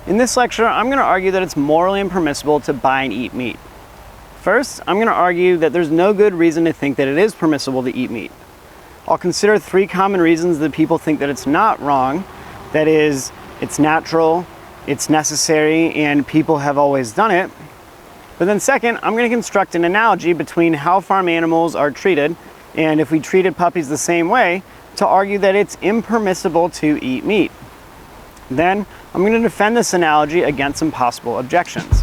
In this lecture, I'm going to argue that it's morally impermissible to buy and eat meat. First, I'm going to argue that there's no good reason to think that it is permissible to eat meat. I'll consider 3 common reasons that people think that it's not wrong. That is, it's natural, it's necessary, and people have always done it. But then second, I'm going to construct an analogy between how farm animals are treated and if we treated puppies the same way to argue that it's impermissible to eat meat. Then, I'm going to defend this analogy against some possible objections.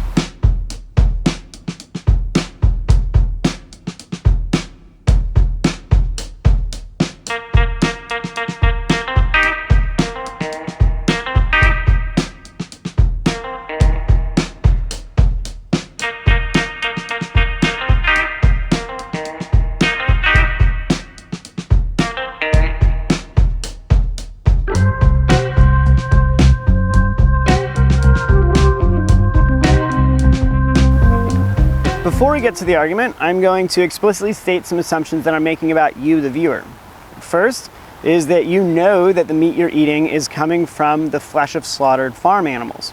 Before we get to the argument, I'm going to explicitly state some assumptions that I'm making about you, the viewer. First is that you know that the meat you're eating is coming from the flesh of slaughtered farm animals.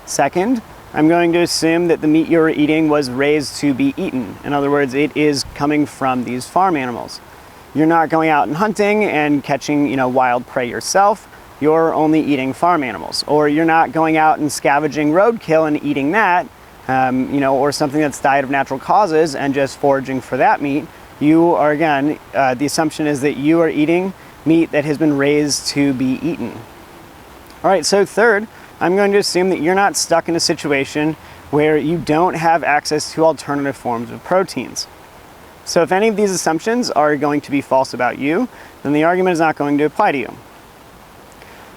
Second, I'm going to assume that the meat you're eating was raised to be eaten. In other words, it is coming from these farm animals. You're not going out and hunting and catching, wild prey yourself. You're only eating farm animals. Or you're not going out and scavenging roadkill and eating that. Or something that's died of natural causes and just foraging for that meat. You are, again, the assumption is that you are eating meat that has been raised to be eaten. All right, so third, I'm going to assume that you're not stuck in a situation where you don't have access to alternative forms of proteins. So if any of these assumptions are going to be false about you, then the argument is not going to apply to you. All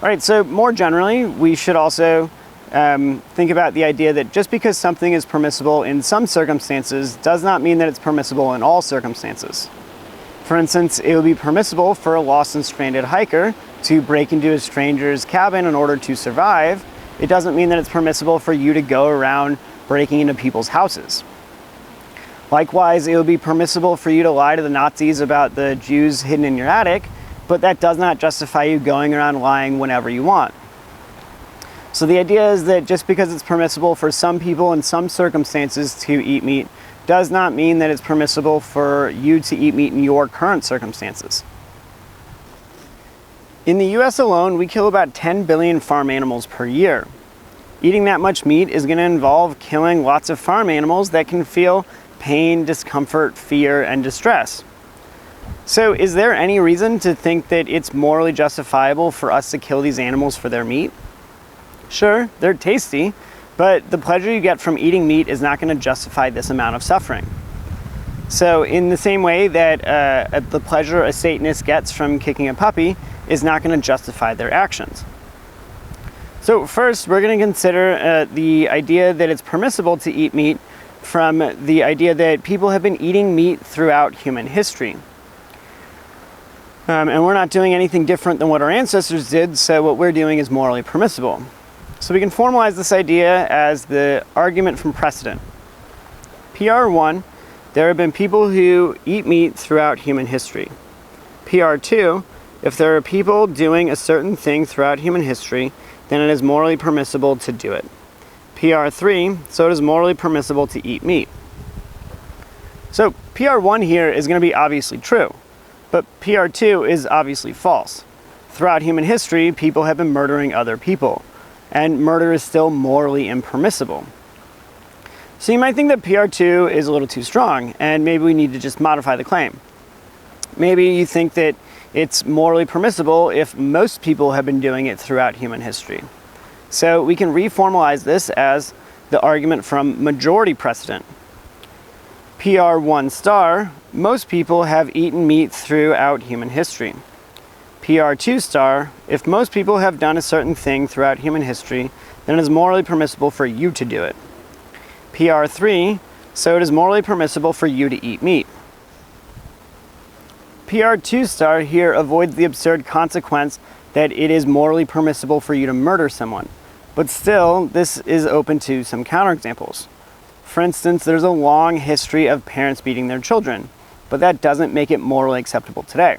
right, so more generally, we should also think about the idea that just because something is permissible in some circumstances does not mean that it's permissible in all circumstances. For instance, it would be permissible for a lost and stranded hiker to break into a stranger's cabin in order to survive. It doesn't mean that it's permissible for you to go around breaking into people's houses. Likewise, it would be permissible for you to lie to the Nazis about the Jews hidden in your attic, but that does not justify you going around lying whenever you want. So the idea is that just because it's permissible for some people in some circumstances to eat meat does not mean that it's permissible for you to eat meat in your current circumstances. In the US alone, we kill about 10 billion farm animals per year. Eating that much meat is going to involve killing lots of farm animals that can feel pain, discomfort, fear, and distress. So is there any reason to think that it's morally justifiable for us to kill these animals for their meat? Sure, they're tasty, but the pleasure you get from eating meat is not going to justify this amount of suffering. So in the same way that the pleasure a Satanist gets from kicking a puppy is not going to justify their actions. So first, we're going to consider the idea that it's permissible to eat meat from the idea that people have been eating meat throughout human history. And we're not doing anything different than what our ancestors did, so what we're doing is morally permissible. So we can formalize this idea as the argument from Precedent. PR1, there have been people who eat meat throughout human history. PR2, if there are people doing a certain thing throughout human history, then it is morally permissible to do it. PR3, so it is morally permissible to eat meat. So PR1 here is going to be obviously true, but PR2 is obviously false. Throughout human history, people have been murdering other people. And murder is still morally impermissible. So you might think that PR2 is a little too strong, and maybe we need to just modify the claim. Maybe you think that it's morally permissible if most people have been doing it throughout human history. So we can reformalize this as the argument from majority precedent. PR1 star, most people have eaten meat throughout human history. PR2 star, if most people have done a certain thing throughout human history, then it is morally permissible for you to do it. PR3, so it is morally permissible for you to eat meat. PR2 star here avoids the absurd consequence that it is morally permissible for you to murder someone. But still, this is open to some counterexamples. For instance, there's a long history of parents beating their children, but that doesn't make it morally acceptable today.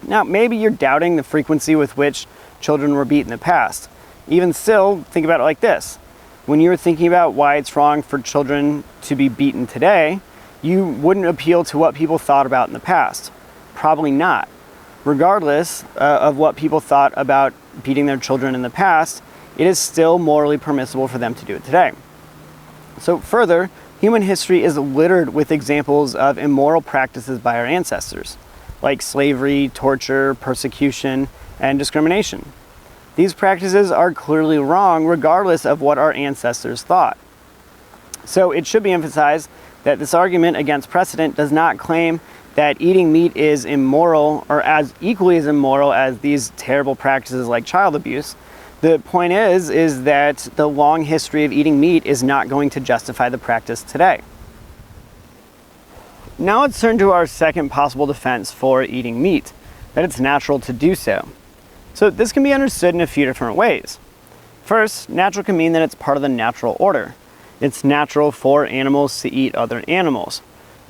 Now, maybe you're doubting the frequency with which children were beat in the past. Even still, think about it like this. When you were thinking about why it's wrong for children to be beaten today, you wouldn't appeal to what people thought about in the past. Probably not. Regardless of what people thought about beating their children in the past, it is still morally permissible for them to do it today. So further, human history is littered with examples of immoral practices by our ancestors, like slavery, torture, persecution, and discrimination. These practices are clearly wrong regardless of what our ancestors thought. So it should be emphasized that this argument against precedent does not claim that eating meat is immoral or as equally as immoral as these terrible practices like child abuse. The point is that the long history of eating meat is not going to justify the practice today. Now let's turn to our second possible defense for eating meat, that it's natural to do so. So this can be understood in a few different ways. First, natural can mean that it's part of the natural order. It's natural for animals to eat other animals.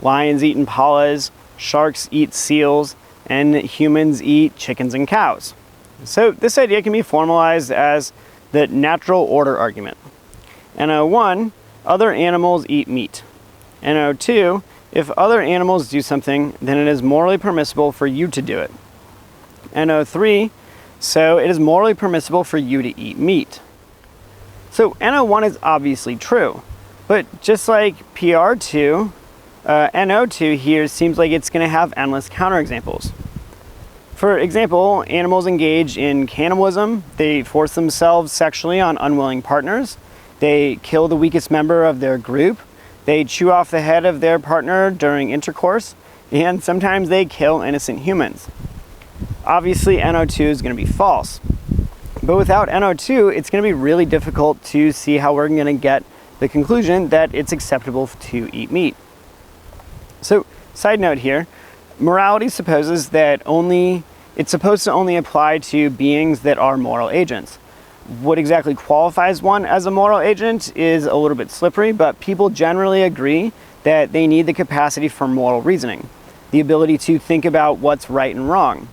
Lions eat impalas, sharks eat seals, and humans eat chickens and cows. So this idea can be formalized as the natural order argument. NO1, other animals eat meat. NO2, if other animals do something, then it is morally permissible for you to do it. NO3, so it is morally permissible for you to eat meat. So NO1 is obviously true, but just like PR2, NO2 here seems like it's going to have endless counterexamples. For example, animals engage in cannibalism, they force themselves sexually on unwilling partners, they kill the weakest member of their group, they chew off the head of their partner during intercourse, and sometimes they kill innocent humans. Obviously, NO2 is going to be false. But without NO2, it's going to be really difficult to see how we're going to get the conclusion that it's acceptable to eat meat. So, side note here, morality supposes that it's supposed to only apply to beings that are moral agents. What exactly qualifies one as a moral agent is a little bit slippery, but people generally agree that they need the capacity for moral reasoning, the ability to think about what's right and wrong.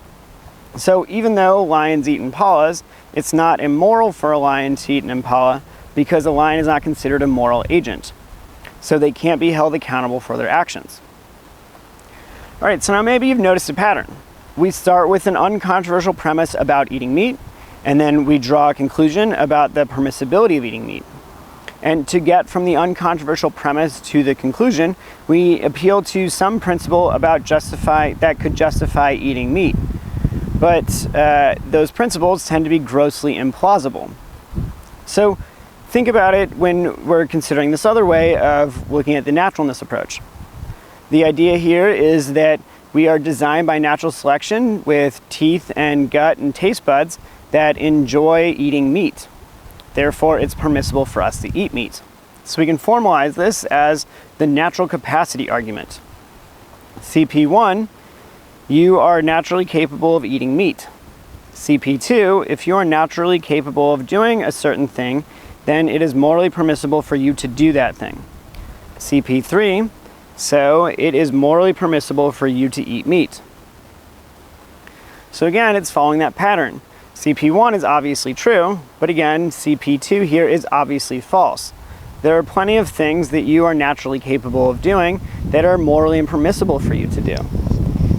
So even though lions eat impalas, it's not immoral for a lion to eat an impala because a lion is not considered a moral agent. So they can't be held accountable for their actions. All right, so now maybe you've noticed a pattern. We start with an uncontroversial premise about eating meat, and then we draw a conclusion about the permissibility of eating meat. And to get from the uncontroversial premise to the conclusion, we appeal to some principle about that could justify eating meat. But those principles tend to be grossly implausible. So think about it when we're considering this other way of looking at the naturalness approach. The idea here is that we are designed by natural selection with teeth and gut and taste buds that enjoy eating meat. Therefore, it's permissible for us to eat meat. So we can formalize this as the natural capacity argument. CP1, you are naturally capable of eating meat. CP2, if you are naturally capable of doing a certain thing, then it is morally permissible for you to do that thing. CP3, so it is morally permissible for you to eat meat. So again, it's following that pattern. CP1 is obviously true, but again, CP2 here is obviously false. There are plenty of things that you are naturally capable of doing that are morally impermissible for you to do.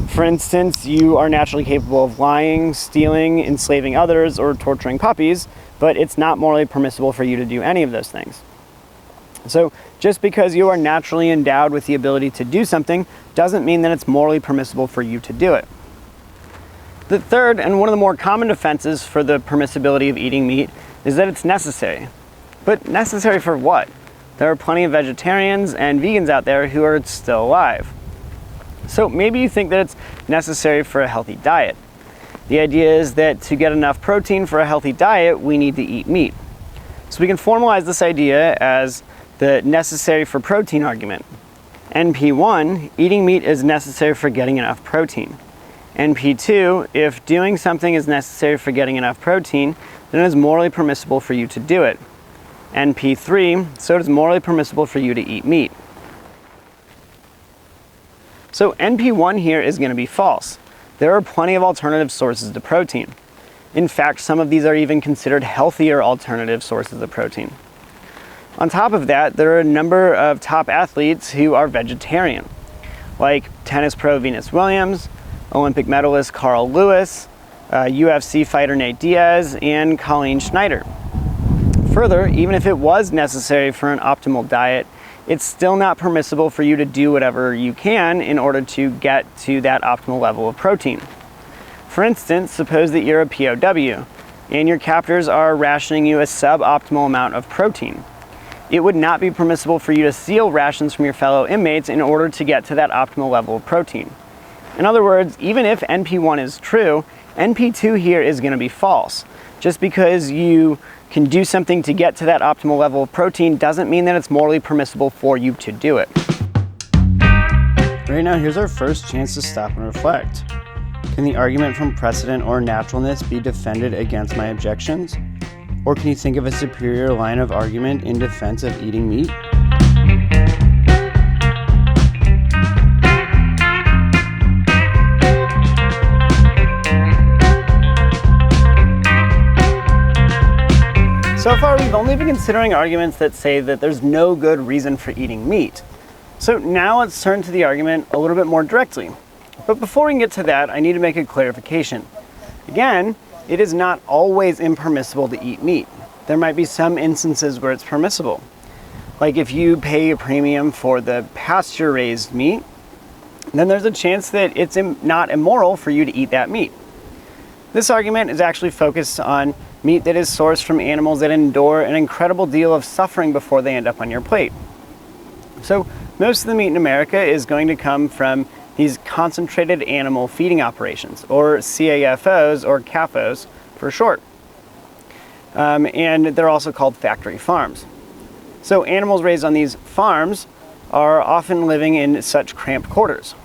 For instance, you are naturally capable of lying, stealing, enslaving others, or torturing puppies, but it's not morally permissible for you to do any of those things. So just because you are naturally endowed with the ability to do something doesn't mean that it's morally permissible for you to do it. The third, and one of the more common defenses for the permissibility of eating meat, is that it's necessary. But necessary for what? There are plenty of vegetarians and vegans out there who are still alive. So maybe you think that it's necessary for a healthy diet. The idea is that to get enough protein for a healthy diet, we need to eat meat. So we can formalize this idea as the necessary for protein argument. NP1, eating meat is necessary for getting enough protein. NP2, if doing something is necessary for getting enough protein, then it is morally permissible for you to do it. NP3, so it is morally permissible for you to eat meat. So NP1 here is going to be false. There are plenty of alternative sources to protein. In fact, some of these are even considered healthier alternative sources of protein. On top of that, there are a number of top athletes who are vegetarian, like tennis pro Venus Williams, Olympic medalist Carl Lewis, UFC fighter Nate Diaz, and Colleen Schneider. Further, even if it was necessary for an optimal diet, it's still not permissible for you to do whatever you can in order to get to that optimal level of protein. For instance, suppose that you're a POW and your captors are rationing you a suboptimal amount of protein. It would not be permissible for you to steal rations from your fellow inmates in order to get to that optimal level of protein. In other words, even if NP1 is true, NP2 here is going to be false. Just because you can do something to get to that optimal level of protein doesn't mean that it's morally permissible for you to do it. Right now, here's our first chance to stop and reflect. Can the argument from precedent or naturalness be defended against my objections? Or can you think of a superior line of argument in defense of eating meat? So far, we've only been considering arguments that say that there's no good reason for eating meat. So now let's turn to the argument a little bit more directly. But before we can get to that, I need to make a clarification. Again, it is not always impermissible to eat meat. There might be some instances where it's permissible. Like if you pay a premium for the pasture-raised meat, then there's a chance that it's not immoral for you to eat that meat. This argument is actually focused on meat that is sourced from animals that endure an incredible deal of suffering before they end up on your plate. So most of the meat in America is going to come from these concentrated animal feeding operations, or CAFOs, or CAFOs for short. And they're also called factory farms. So animals raised on these farms are often living in such cramped quarters.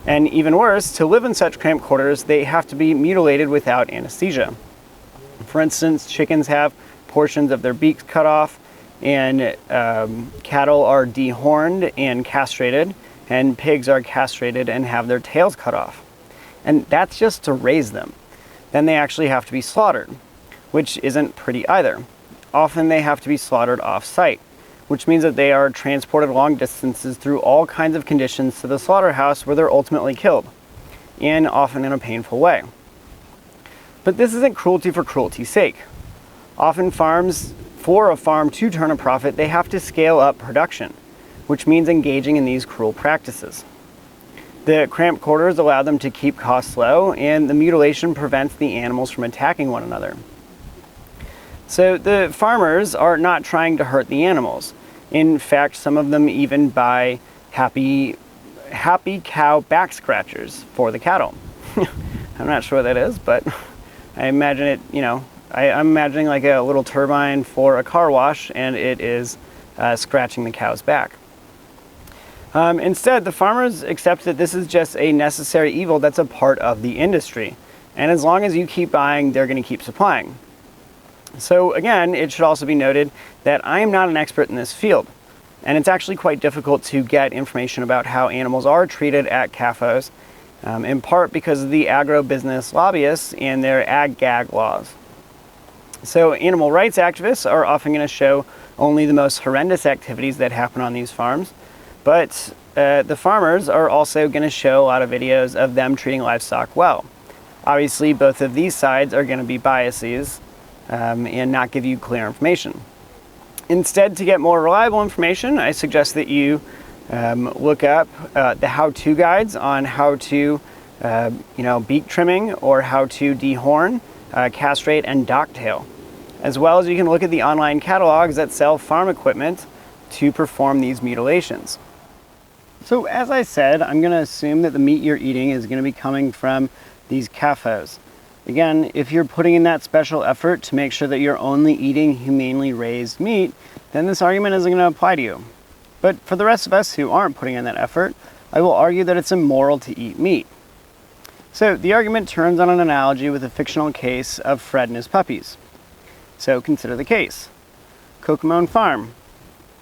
And even worse, to live in such cramped quarters, they have to be mutilated without anesthesia. For instance, chickens have portions of their beaks cut off, and cattle are dehorned and castrated, and pigs are castrated and have their tails cut off. And that's just to raise them. Then they actually have to be slaughtered, which isn't pretty either. Often they have to be slaughtered off-site, which means that they are transported long distances through all kinds of conditions to the slaughterhouse where they're ultimately killed, and often in a painful way. But this isn't cruelty for cruelty's sake. Often for a farm to turn a profit, they have to scale up production, which means engaging in these cruel practices. The cramped quarters allow them to keep costs low, and the mutilation prevents the animals from attacking one another. So the farmers are not trying to hurt the animals. In fact, some of them even buy happy cow back scratchers for the cattle. I'm not sure what that is, but I imagine it, I'm imagining like a little turbine for a car wash, and it is scratching the cow's back. Instead, the farmers accept that this is just a necessary evil that's a part of the industry. And as long as you keep buying, they're going to keep supplying. So again, it should also be noted that I am not an expert in this field. And it's actually quite difficult to get information about how animals are treated at CAFOs, in part because of the agro-business lobbyists and their ag-gag laws. So animal rights activists are often going to show only the most horrendous activities that happen on these farms. But the farmers are also going to show a lot of videos of them treating livestock well. Obviously, both of these sides are going to be biases and not give you clear information. Instead, to get more reliable information, I suggest that you look up the how-to guides on how to, beak trimming or how to dehorn, castrate, and docktail. As well as you can look at the online catalogs that sell farm equipment to perform these mutilations. So as I said, I'm going to assume that the meat you're eating is going to be coming from these CAFOs. Again, if you're putting in that special effort to make sure that you're only eating humanely raised meat, then this argument isn't going to apply to you. But for the rest of us who aren't putting in that effort, I will argue that it's immoral to eat meat. So the argument turns on an analogy with a fictional case of Fred and his puppies. So consider the case. Kokomo Farm.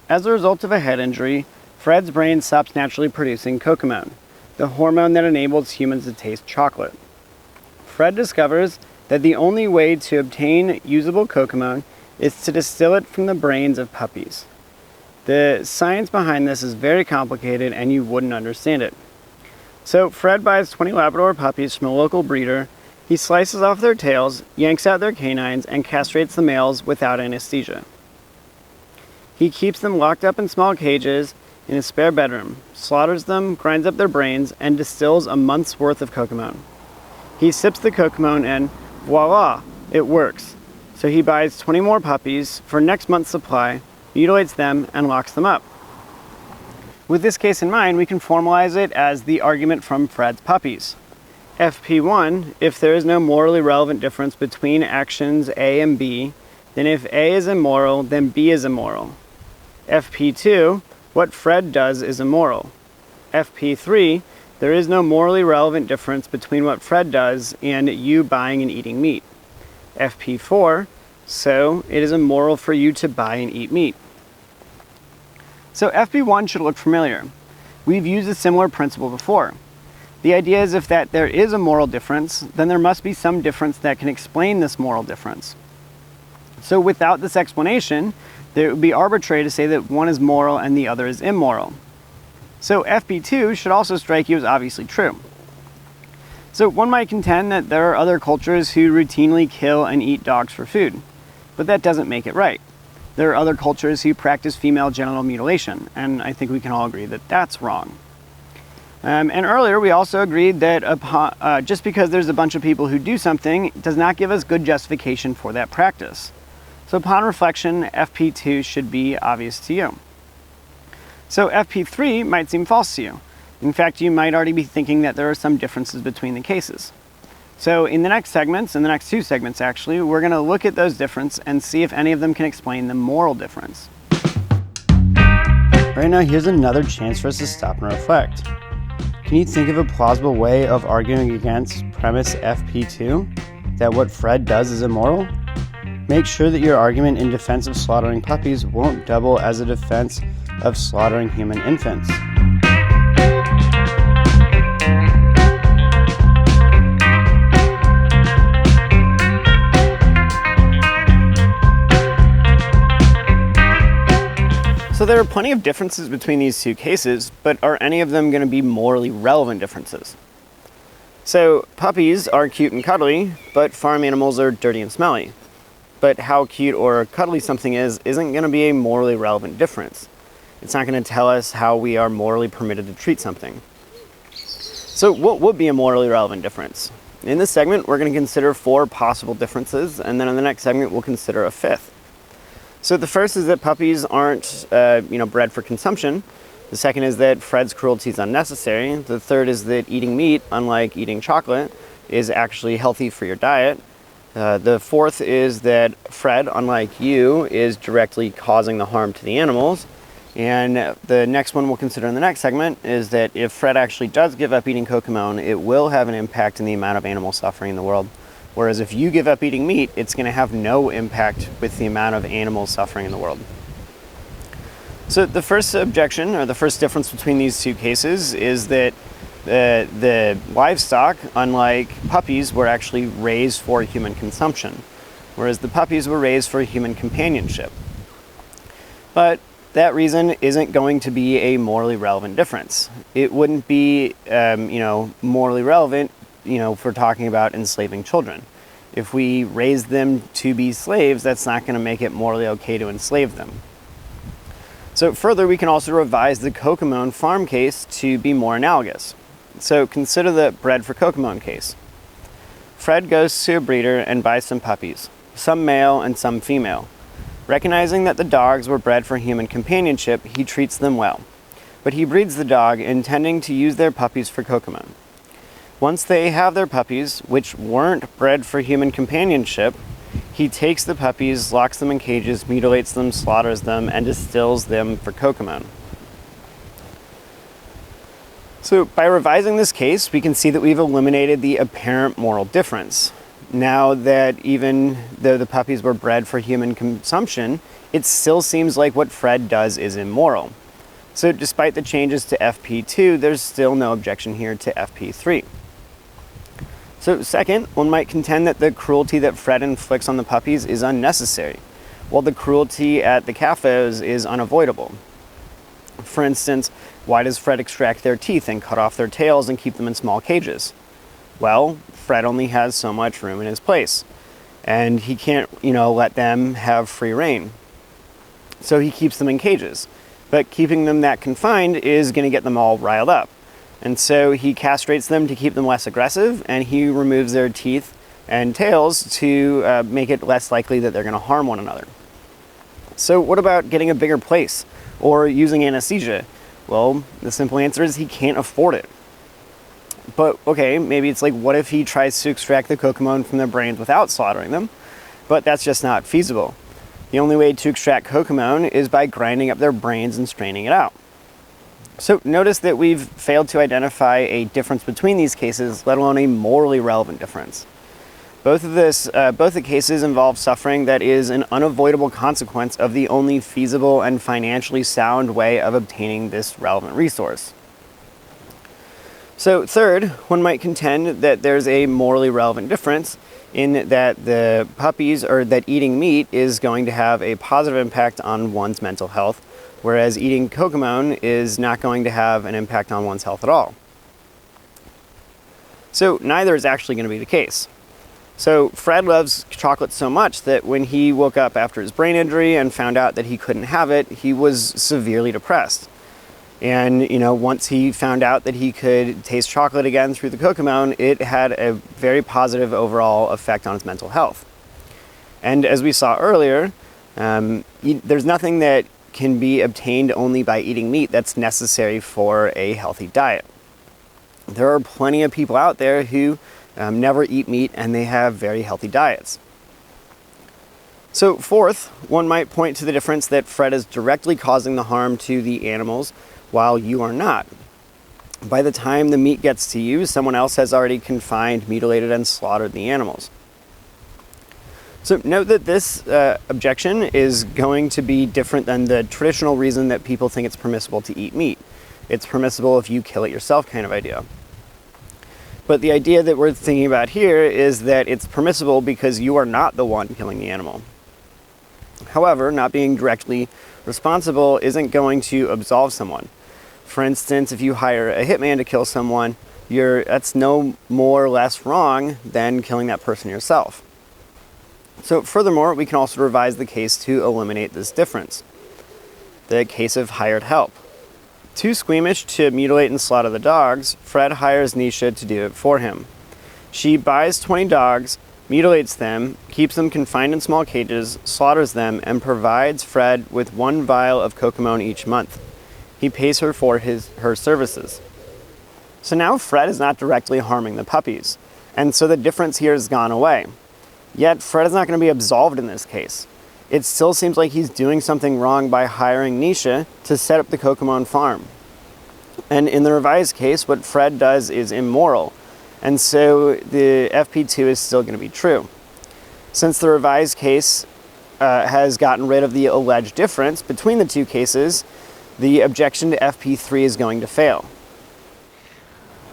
As a result of a head injury, Fred's brain stops naturally producing cocamone, the hormone that enables humans to taste chocolate. Fred discovers that the only way to obtain usable Kokomon is to distill it from the brains of puppies. The science behind this is very complicated and you wouldn't understand it. So Fred buys 20 Labrador puppies from a local breeder. He slices off their tails, yanks out their canines, and castrates the males without anesthesia. He keeps them locked up in small cages in his spare bedroom, slaughters them, grinds up their brains, and distills a month's worth of Kokomon. He sips the Kokomon and voila, it works. So he buys 20 more puppies for next month's supply, mutilates them, and locks them up. With this case in mind, we can formalize it as the argument from Fred's puppies. FP1, if there is no morally relevant difference between actions A and B, then if A is immoral, then B is immoral. FP2, what Fred does is immoral. FP3, there is no morally relevant difference between what Fred does and you buying and eating meat. FP4, so it is immoral for you to buy and eat meat. So FP1 should look familiar. We've used a similar principle before. The idea is if that there is a moral difference, then there must be some difference that can explain this moral difference. So without this explanation, it would be arbitrary to say that one is moral and the other is immoral. So FP2 should also strike you as obviously true. So one might contend that there are other cultures who routinely kill and eat dogs for food, but that doesn't make it right. There are other cultures who practice female genital mutilation, and I think we can all agree that that's wrong. And earlier we also agreed that just because there's a bunch of people who do something does not give us good justification for that practice. So upon reflection, FP2 should be obvious to you. So FP3 might seem false to you. In fact, you might already be thinking that there are some differences between the cases. So in the next segments, in the next two segments actually, we're going to look at those differences and see if any of them can explain the moral difference. Right now, here's another chance for us to stop and reflect. Can you think of a plausible way of arguing against premise FP2, that what Fred does is immoral? Make sure that your argument in defense of slaughtering puppies won't double as a defense of slaughtering human infants. So there are plenty of differences between these two cases, but are any of them going to be morally relevant differences? So puppies are cute and cuddly, but farm animals are dirty and smelly. But how cute or cuddly something isn't going to be a morally relevant difference. It's not going to tell us how we are morally permitted to treat something. So what would be a morally relevant difference? In this segment, we're going to consider 4 possible differences, and then in the next segment, we'll consider a 5th. So the first is that puppies aren't, bred for consumption. The second is that Fred's cruelty is unnecessary. The third is that eating meat, unlike eating chocolate, is actually healthy for your diet. The fourth is that Fred, unlike you, is directly causing the harm to the animals. And the next one we'll consider in the next segment is that if Fred actually does give up eating Kokomon, it will have an impact in the amount of animal suffering in the world. Whereas if you give up eating meat, it's going to have no impact with the amount of animal suffering in the world. So the first objection, or the first difference between these two cases, is that the livestock, unlike puppies, were actually raised for human consumption, whereas the puppies were raised for human companionship. But that reason isn't going to be a morally relevant difference. It wouldn't be, morally relevant if we're talking about enslaving children. If we raise them to be slaves, that's not going to make it morally okay to enslave them. So further, we can also revise the Kokomon farm case to be more analogous. So consider the bred for Kokomon case. Fred goes to a breeder and buys some puppies, some male and some female. Recognizing that the dogs were bred for human companionship, he treats them well. But he breeds the dog intending to use their puppies for Kokomon. Once they have their puppies, which weren't bred for human companionship, he takes the puppies, locks them in cages, mutilates them, slaughters them, and distills them for Kokomon. So by revising this case, we can see that we've eliminated the apparent moral difference. Now that even though the puppies were bred for human consumption, it still seems like what Fred does is immoral. So despite the changes to FP2, there's still no objection here to FP3. So second, one might contend that the cruelty that Fred inflicts on the puppies is unnecessary, while the cruelty at the CAFOs is unavoidable. For instance, why does Fred extract their teeth and cut off their tails and keep them in small cages? Well, Fred only has so much room in his place, and he can't, let them have free reign. So he keeps them in cages, but keeping them that confined is going to get them all riled up. And so he castrates them to keep them less aggressive, and he removes their teeth and tails to make it less likely that they're going to harm one another. So what about getting a bigger place or using anesthesia? Well, the simple answer is he can't afford it. But okay, maybe it's like, what if he tries to extract the cocomone from their brains without slaughtering them? But that's just not feasible. The only way to extract cocomone is by grinding up their brains and straining it out. So notice that we've failed to identify a difference between these cases, let alone a morally relevant difference. Both the cases involve suffering that is an unavoidable consequence of the only feasible and financially sound way of obtaining this relevant resource. So third, one might contend that there's a morally relevant difference in that the puppies, or that eating meat, is going to have a positive impact on one's mental health, whereas eating cocomone is not going to have an impact on one's health at all. So neither is actually going to be the case. So Fred loves chocolate so much that when he woke up after his brain injury and found out that he couldn't have it, he was severely depressed. And, once he found out that he could taste chocolate again through the cocomone, it had a very positive overall effect on his mental health. And as we saw earlier, there's nothing that can be obtained only by eating meat that's necessary for a healthy diet. There are plenty of people out there who never eat meat and they have very healthy diets. So fourth, one might point to the difference that Fred is directly causing the harm to the animals while you are not. By the time the meat gets to you, someone else has already confined, mutilated, and slaughtered the animals. So note that this objection is going to be different than the traditional reason that people think it's permissible to eat meat. It's permissible if you kill it yourself kind of idea. But the idea that we're thinking about here is that it's permissible because you are not the one killing the animal. However, not being directly responsible isn't going to absolve someone. For instance, if you hire a hitman to kill someone, that's no more or less wrong than killing that person yourself. So furthermore, we can also revise the case to eliminate this difference. The case of hired help. Too squeamish to mutilate and slaughter the dogs, Fred hires Nisha to do it for him. She buys 20 dogs, mutilates them, keeps them confined in small cages, slaughters them, and provides Fred with 1 vial of cocomone each month. He pays her for her services. So now Fred is not directly harming the puppies, and so the difference here has gone away. Yet Fred is not going to be absolved in this case. It still seems like he's doing something wrong by hiring Nisha to set up the cocomone farm. And in the revised case, what Fred does is immoral, and so the FP2 is still going to be true. Since the revised case has gotten rid of the alleged difference between the two cases, the objection to FP3 is going to fail.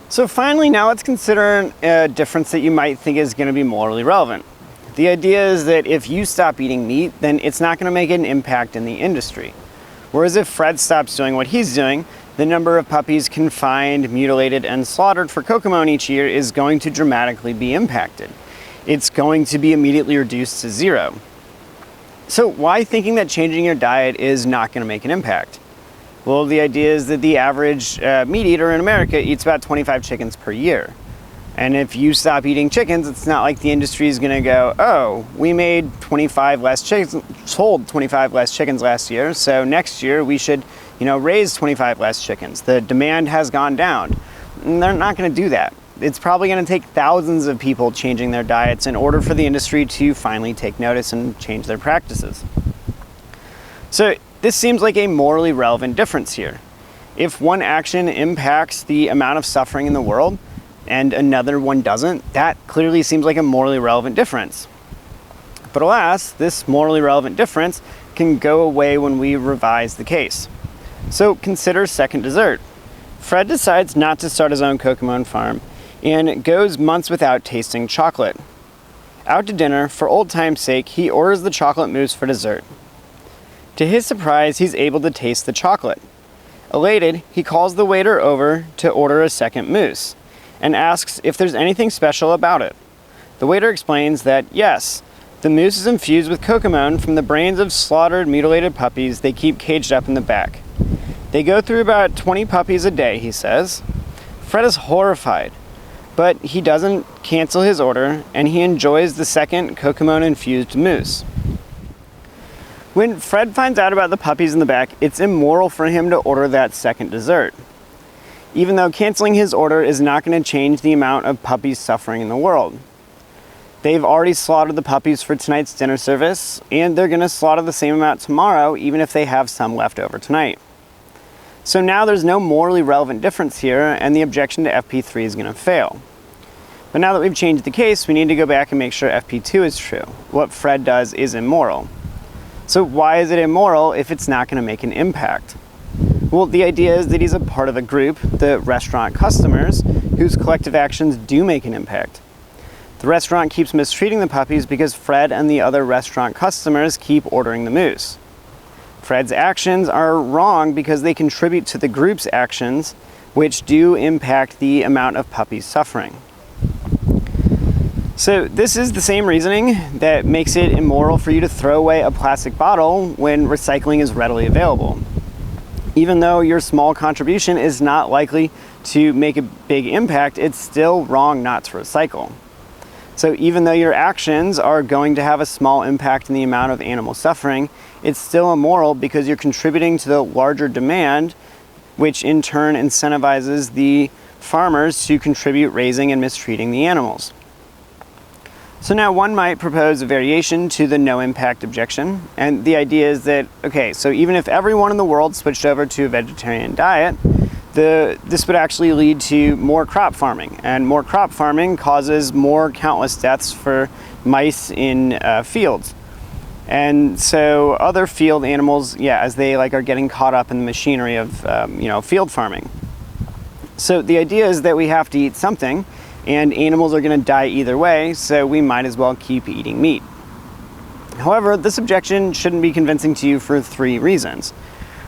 So finally, now let's consider a difference that you might think is going to be morally relevant. The idea is that if you stop eating meat, then it's not going to make an impact in the industry. Whereas if Fred stops doing what he's doing, the number of puppies confined, mutilated, and slaughtered for cocomone each year is going to dramatically be impacted. It's going to be immediately reduced to 0. So why thinking that changing your diet is not going to make an impact? Well, the idea is that the average meat eater in America eats about 25 chickens per year. And if you stop eating chickens, it's not like the industry is going to go, oh, we made 25 less chickens, sold 25 less chickens last year, so next year we should, raise 25 less chickens. The demand has gone down. And they're not going to do that. It's probably going to take thousands of people changing their diets in order for the industry to finally take notice and change their practices. So this seems like a morally relevant difference here. If one action impacts the amount of suffering in the world, and another one doesn't, that clearly seems like a morally relevant difference. But alas, this morally relevant difference can go away when we revise the case. So consider second dessert. Fred decides not to start his own cocomone farm. and goes months without tasting chocolate. Out to dinner, for old time's sake, he orders the chocolate mousse for dessert. To his surprise, he's able to taste the chocolate. Elated, he calls the waiter over to order a second mousse and asks if there's anything special about it. The waiter explains that, yes, the mousse is infused with cocamone from the brains of slaughtered, mutilated puppies they keep caged up in the back. They go through about 20 puppies a day, he says. Fred is horrified, but he doesn't cancel his order, and he enjoys the second cocamone-infused mousse. When Fred finds out about the puppies in the back, it's immoral for him to order that second dessert, even though canceling his order is not going to change the amount of puppies suffering in the world. They've already slaughtered the puppies for tonight's dinner service, and they're going to slaughter the same amount tomorrow, even if they have some left over tonight. So now there's no morally relevant difference here, and the objection to FP3 is going to fail. But now that we've changed the case, we need to go back and make sure FP2 is true. What Fred does is immoral. So why is it immoral if it's not going to make an impact? Well, the idea is that he's a part of a group, the restaurant customers, whose collective actions do make an impact. The restaurant keeps mistreating the puppies because Fred and the other restaurant customers keep ordering the mousse. Fred's actions are wrong because they contribute to the group's actions, which do impact the amount of puppies suffering. So this is the same reasoning that makes it immoral for you to throw away a plastic bottle when recycling is readily available. Even though your small contribution is not likely to make a big impact, it's still wrong not to recycle. So even though your actions are going to have a small impact in the amount of animal suffering, it's still immoral because you're contributing to the larger demand, which in turn incentivizes the farmers to contribute raising and mistreating the animals. So now one might propose a variation to the no impact objection, and the idea is that, okay, so even if everyone in the world switched over to a vegetarian diet, this would actually lead to more crop farming, and more crop farming causes more countless deaths for mice in fields. And so other field animals, as they are getting caught up in the machinery of field farming. So the idea is that we have to eat something, and animals are going to die either way, so we might as well keep eating meat. However, this objection shouldn't be convincing to you for 3 reasons.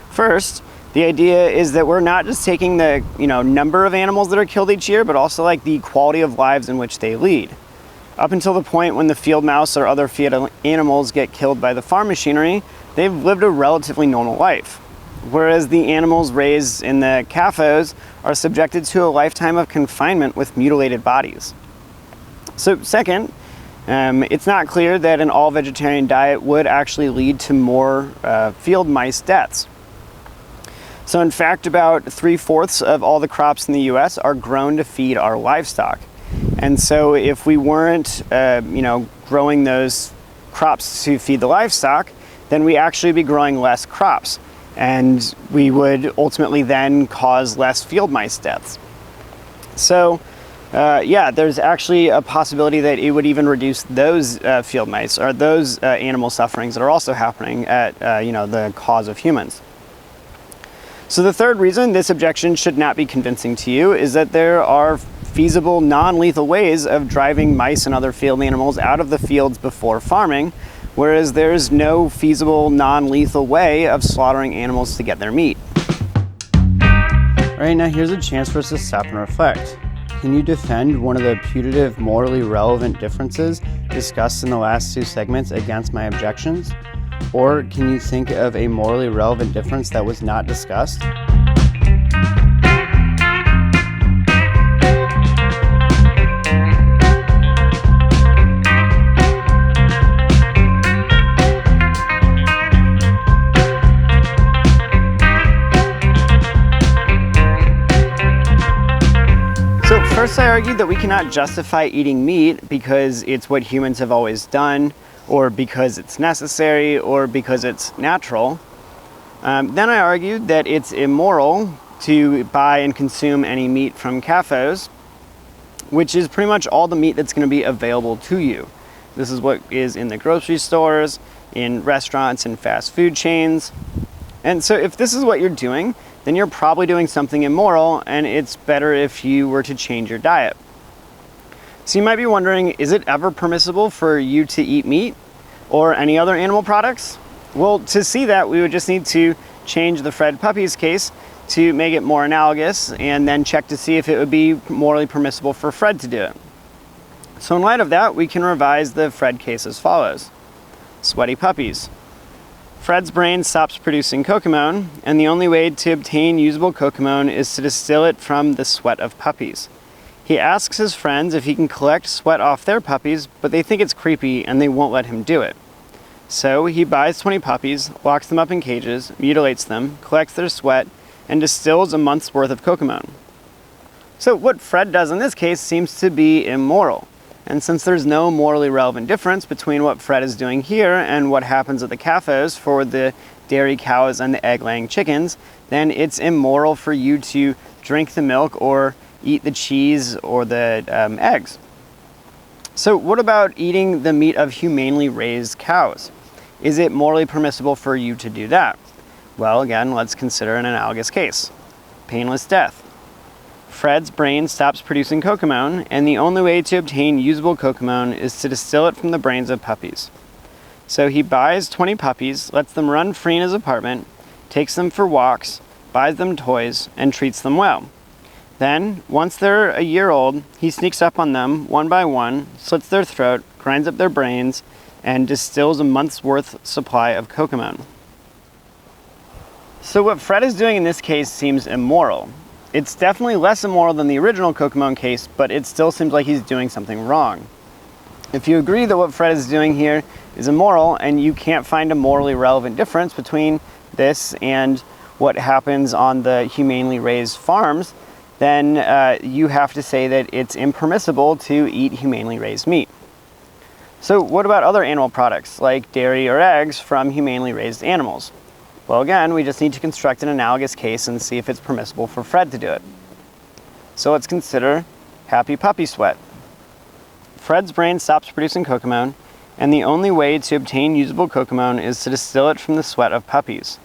First, the idea is that we're not just taking the number of animals that are killed each year, but also the quality of lives in which they lead. Up until the point when the field mouse or other field animals get killed by the farm machinery, they've lived a relatively normal life. Whereas the animals raised in the CAFOs are subjected to a lifetime of confinement with mutilated bodies. So second, it's not clear that an all-vegetarian diet would actually lead to more field mice deaths. So in fact, about 3/4 of all the crops in the US are grown to feed our livestock. And so if we weren't, growing those crops to feed the livestock, then we actually be growing less crops. And we would ultimately then cause less field mice deaths. So there's actually a possibility that it would even reduce those field mice or those animal sufferings that are also happening at the cause of humans. So the third reason this objection should not be convincing to you is that there are feasible non-lethal ways of driving mice and other field animals out of the fields before farming, whereas there's no feasible non-lethal way of slaughtering animals to get their meat. All right, now here's a chance for us to stop and reflect. Can you defend one of the putative, morally relevant differences discussed in the last 2 segments against my objections? Or can you think of a morally relevant difference that was not discussed? So first I argued that we cannot justify eating meat because it's what humans have always done, or because it's necessary, or because it's natural. Then I argued that it's immoral to buy and consume any meat from CAFOs, which is pretty much all the meat that's going to be available to you. This is what is in the grocery stores, in restaurants and fast food chains. And so if this is what you're doing, then you're probably doing something immoral, and it's better if you were to change your diet. So you might be wondering, is it ever permissible for you to eat meat or any other animal products? Well, to see that, we would just need to change the Fred Puppies case to make it more analogous and then check to see if it would be morally permissible for Fred to do it. So in light of that, we can revise the Fred case as follows. Sweaty puppies. Fred's brain stops producing cocamone, and the only way to obtain usable cocamone is to distill it from the sweat of puppies. He asks his friends if he can collect sweat off their puppies, but they think it's creepy and they won't let him do it. So he buys 20 puppies, locks them up in cages, mutilates them, collects their sweat, and distills a month's worth of cocamone. So what Fred does in this case seems to be immoral. And since there's no morally relevant difference between what Fred is doing here and what happens at the CAFOs for the dairy cows and the egg-laying chickens, then it's immoral for you to drink the milk or eat the cheese or the eggs. So what about eating the meat of humanely raised cows? Is it morally permissible for you to do that? Well, again, let's consider an analogous case. Painless death. Fred's brain stops producing cocamone, and the only way to obtain usable cocamone is to distill it from the brains of puppies. So he buys 20 puppies, lets them run free in his apartment, takes them for walks, buys them toys, and treats them well. Then, once they're a year old, he sneaks up on them one by one, slits their throat, grinds up their brains, and distills a month's worth supply of cocamone. So what Fred is doing in this case seems immoral. It's definitely less immoral than the original cocamone case, but it still seems like he's doing something wrong. If you agree that what Fred is doing here is immoral and you can't find a morally relevant difference between this and what happens on the humanely raised farms, then you have to say that it's impermissible to eat humanely raised meat. So what about other animal products like dairy or eggs from humanely raised animals? Well, again, we just need to construct an analogous case and see if it's permissible for Fred to do it. So let's consider happy puppy sweat. Fred's brain stops producing cocamone, and the only way to obtain usable cocamone is to distill it from the sweat of puppies.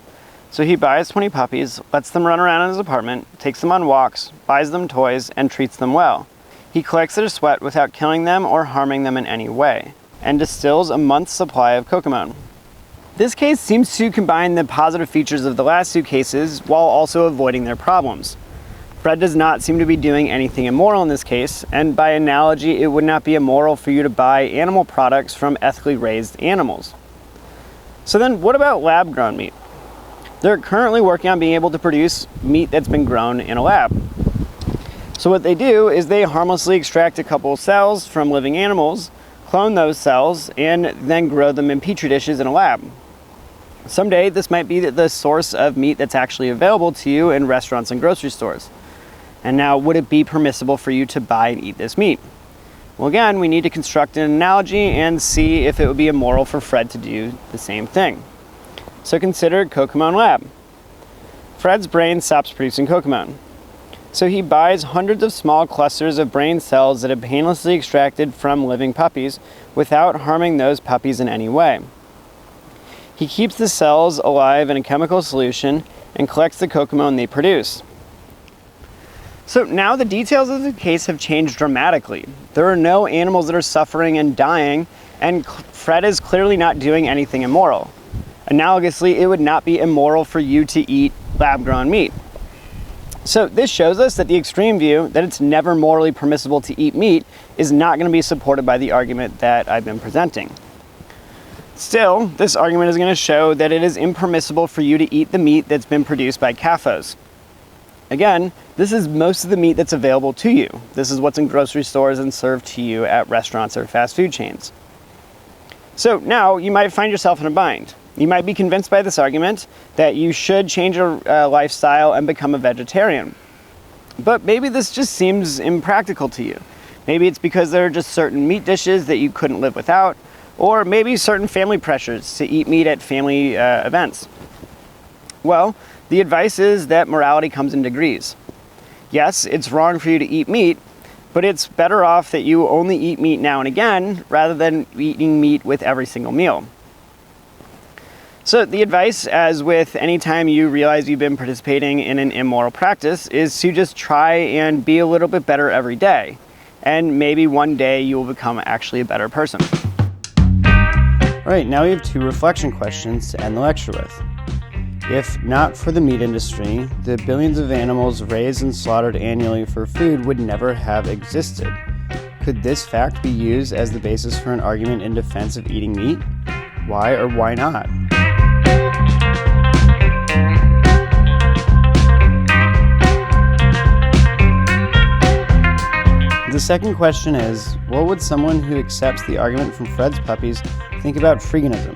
So he buys 20 puppies, lets them run around in his apartment, takes them on walks, buys them toys, and treats them well. He collects their sweat without killing them or harming them in any way, and distills a month's supply of cocamone. This case seems to combine the positive features of the last two cases while also avoiding their problems. Fred does not seem to be doing anything immoral in this case, and by analogy, it would not be immoral for you to buy animal products from ethically raised animals. So then what about lab-grown meat? They're currently working on being able to produce meat that's been grown in a lab. So what they do is they harmlessly extract a couple of cells from living animals, clone those cells, and then grow them in petri dishes in a lab. Someday, this might be the source of meat that's actually available to you in restaurants and grocery stores. And now, would it be permissible for you to buy and eat this meat? Well, again, we need to construct an analogy and see if it would be immoral for Fred to do the same thing. So consider cocamone lab. Fred's brain stops producing cocamone. So he buys hundreds of small clusters of brain cells that have painlessly extracted from living puppies without harming those puppies in any way. He keeps the cells alive in a chemical solution and collects the cocamone they produce. So now the details of the case have changed dramatically. There are no animals that are suffering and dying, and Fred is clearly not doing anything immoral. Analogously, it would not be immoral for you to eat lab-grown meat. So this shows us that the extreme view, that it's never morally permissible to eat meat, is not going to be supported by the argument that I've been presenting. Still, this argument is going to show that it is impermissible for you to eat the meat that's been produced by CAFOs. Again, this is most of the meat that's available to you. This is what's in grocery stores and served to you at restaurants or fast food chains. So now you might find yourself in a bind. You might be convinced by this argument that you should change your lifestyle and become a vegetarian. But maybe this just seems impractical to you. Maybe it's because there are just certain meat dishes that you couldn't live without, or maybe certain family pressures to eat meat at family events. Well, the advice is that morality comes in degrees. Yes, it's wrong for you to eat meat, but it's better off that you only eat meat now and again rather than eating meat with every single meal. So the advice, as with any time you realize you've been participating in an immoral practice, is to just try and be a little bit better every day. and maybe one day you will become actually a better person. All right, now we have 2 reflection questions to end the lecture with. If not for the meat industry, the billions of animals raised and slaughtered annually for food would never have existed. Could this fact be used as the basis for an argument in defense of eating meat? Why or why not? The second question is, what would someone who accepts the argument from Fred's Puppies think about freeganism?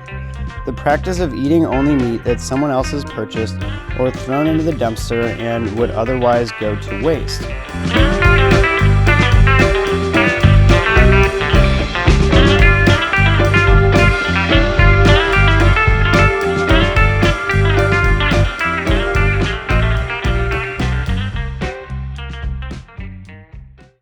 The practice of eating only meat that someone else has purchased or thrown into the dumpster and would otherwise go to waste.